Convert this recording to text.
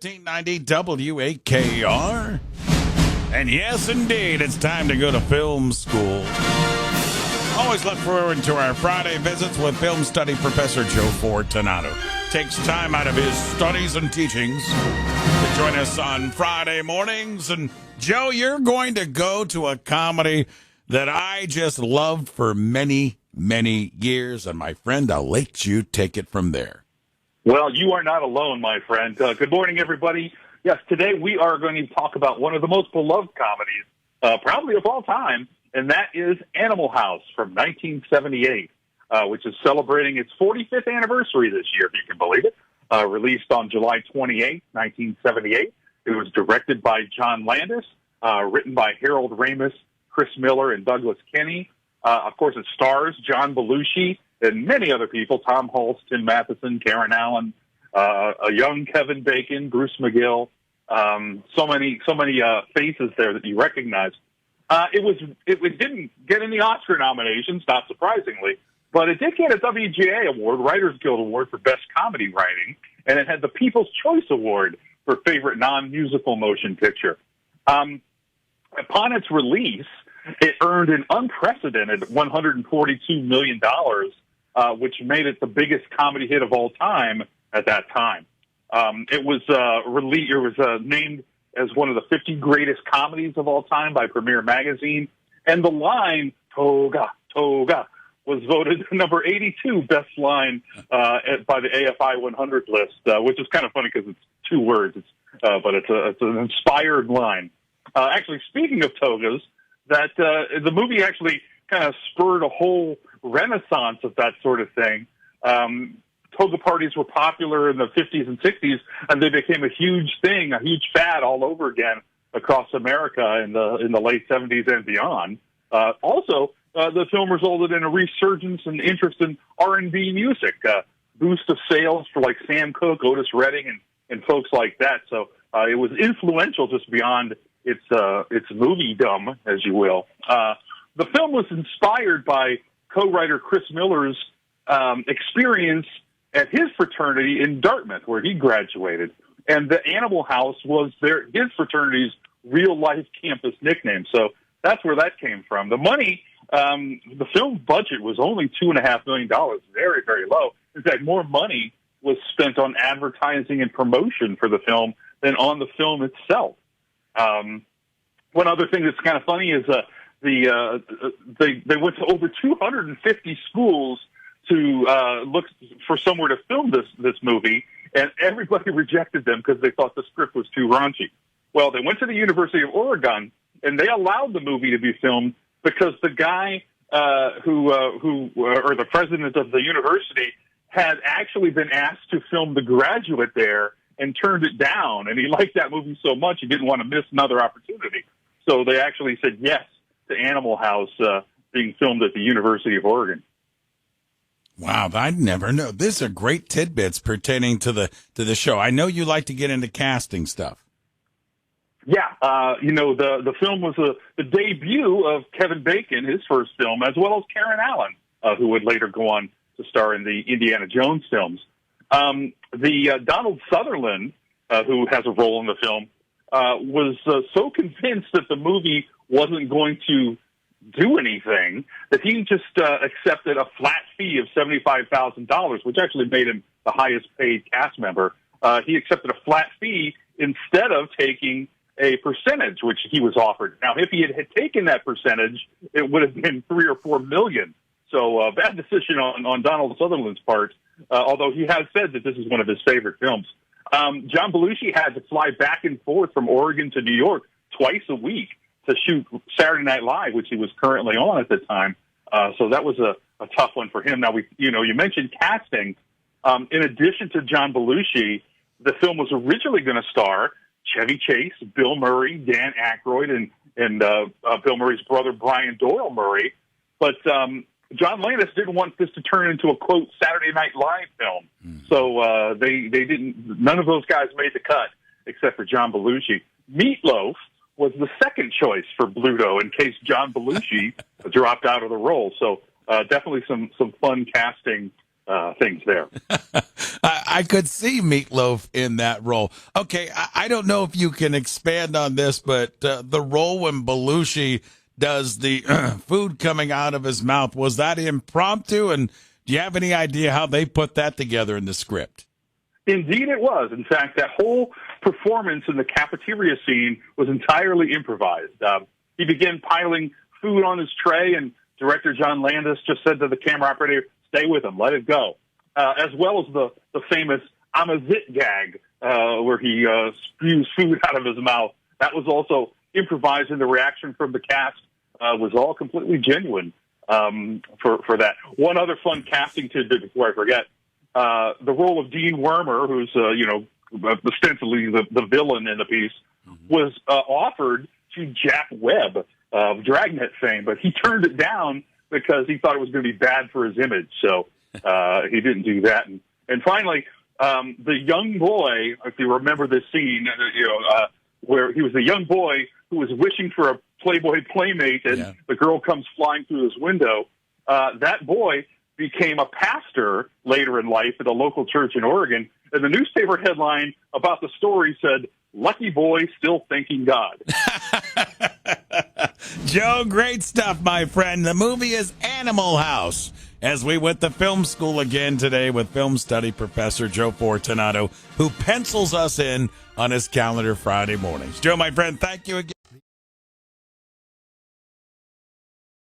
1490 WAKR. And yes, indeed, it's time to go to film school. Always look forward to our Friday visits with film study professor Joe Fortunato. Takes time out of his studies and teachings to join us on Friday mornings. And Joe, you're going to go to a comedy that I just loved for many, many years. And my friend, I'll let you take it from there. Well, you are not alone, my friend. Good morning, everybody. Yes, today we are going to talk about one of the most beloved comedies, probably of all time, and that is Animal House from 1978, which is celebrating its 45th anniversary this year, if you can believe it. Released on July 28, 1978. It was directed by John Landis, written by Harold Ramis, Chris Miller, and Douglas Kenney. Of course, it stars John Belushi and many other people, Tom Hulce, Tim Matheson, Karen Allen, a young Kevin Bacon, Bruce McGill, so many faces there that you recognize. It didn't get any Oscar nominations, not surprisingly, but it did get a WGA award, Writers Guild Award for Best Comedy Writing, and it had the People's Choice Award for Favorite Non-Musical Motion Picture. Upon its release, it earned an unprecedented $142 million, which made it the biggest comedy hit of all time at that time. It was named as one of the 50 greatest comedies of all time by Premiere Magazine, and the line "Toga, Toga" was voted number 82 best line by the AFI 100 list, which is kind of funny because it's two words, but it's an inspired line. Actually, speaking of togas, that the movie actually kind of spurred a whole renaissance of that sort of thing. Toga parties were popular in the 50s and 60s, and they became a huge thing, a huge fad all over again across America in the late 70s and beyond. Also, the film resulted in a resurgence and interest in R&B music, boost of sales for like Sam Cooke, Otis Redding, and folks like that. So it was influential just beyond its movie-dom, as you will. The film was inspired by co-writer Chris Miller's experience at his fraternity in Dartmouth, where he graduated. And the Animal House was his fraternity's real-life campus nickname. So that's where that came from. The money, the film budget was only $2.5 million, very, very low. In fact, more money was spent on advertising and promotion for the film than on the film itself. One other thing that's kind of funny is they went to over 250 schools to look for somewhere to film this movie, and everybody rejected them because they thought the script was too raunchy. Well, they went to the University of Oregon, and they allowed the movie to be filmed because the guy or the president of the university had actually been asked to film The Graduate there and turned it down, and he liked that movie so much he didn't want to miss another opportunity. So they actually said yes to Animal House being filmed at the University of Oregon. Wow, I'd never know. These are great tidbits pertaining to the show. I know you like to get into casting stuff. Yeah, the film was the debut of Kevin Bacon, his first film, as well as Karen Allen, who would later go on to star in the Indiana Jones films. Donald Sutherland, who has a role in the film, was so convinced that the movie wasn't going to do anything that he just accepted a flat fee of $75,000, which actually made him the highest paid cast member. He accepted a flat fee instead of taking a percentage, which he was offered. Now, if he had taken that percentage, it would have been $3 or $4 million. So bad decision on Donald Sutherland's part, although he has said that this is one of his favorite films. John Belushi had to fly back and forth from Oregon to New York twice a week to shoot Saturday Night Live, which he was currently on at the time. So that was a tough one for him. Now, you mentioned casting. In addition to John Belushi, the film was originally going to star Chevy Chase, Bill Murray, Dan Aykroyd, and Bill Murray's brother, Brian Doyle Murray. But John Landis didn't want this to turn into a, quote, Saturday Night Live film. So they didn't. None of those guys made the cut except for John Belushi. Meatloaf was the second choice for Bluto in case John Belushi dropped out of the role. So definitely some fun casting things there. I could see Meatloaf in that role. Okay, I don't know if you can expand on this, but the role when Belushi does the food coming out of his mouth, was that impromptu? And do you have any idea how they put that together in the script? Indeed, it was. In fact, that whole performance in the cafeteria scene was entirely improvised. He began piling food on his tray, and director John Landis just said to the camera operator, "Stay with him, let it go." As well as the famous "I'm a zit" gag, where he spews food out of his mouth. That was also improvised, and the reaction from the cast was all completely genuine for that. One other fun casting tidbit before I forget. The role of Dean Wormer, who's, ostensibly the villain in the piece, was offered to Jack Webb of Dragnet fame, but he turned it down because he thought it was going to be bad for his image. So he didn't do that. And finally, the young boy, if you remember this scene, where he was a young boy who was wishing for a Playboy playmate, and the girl comes flying through his window. That boy became a pastor later in life at a local church in Oregon, and the newspaper headline about the story said, "Lucky boy still thanking God." Joe, great stuff, my friend. The movie is Animal House. As we went to film school again today with film study professor Joe Fortunato, who pencils us in on his calendar Friday mornings. Joe, my friend, thank you again.